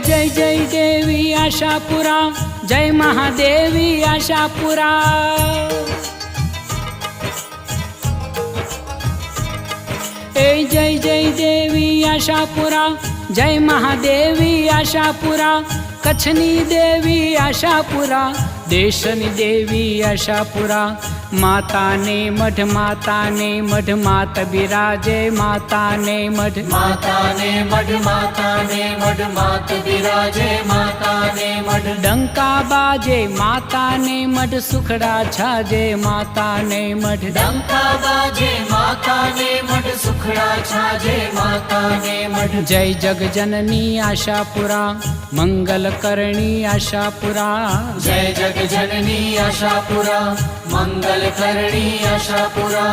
जय जय देवी आशापुरा, जय महादेवी आशापुरा। जय जय देवी आशापुरा, जय महादेवी आशापुरा। कच्छनी देवी आशापुरा, देशनी देवी आशापुरा। माता ने मठ मात बिराजे, माता ने मठ मात बिराजे, माता ने मठ डंका बाजे, माता ने मठ सुखड़ा छाजे, माता ने मठ डंका बाजे, माता ने मठ सुखड़ा छाजे, माता ने मठ। जय जग जननी आशापुरा, मंगल करणी आशापुरा। जय जग जननी आशापुरा, मंगल करणी आशापुरा।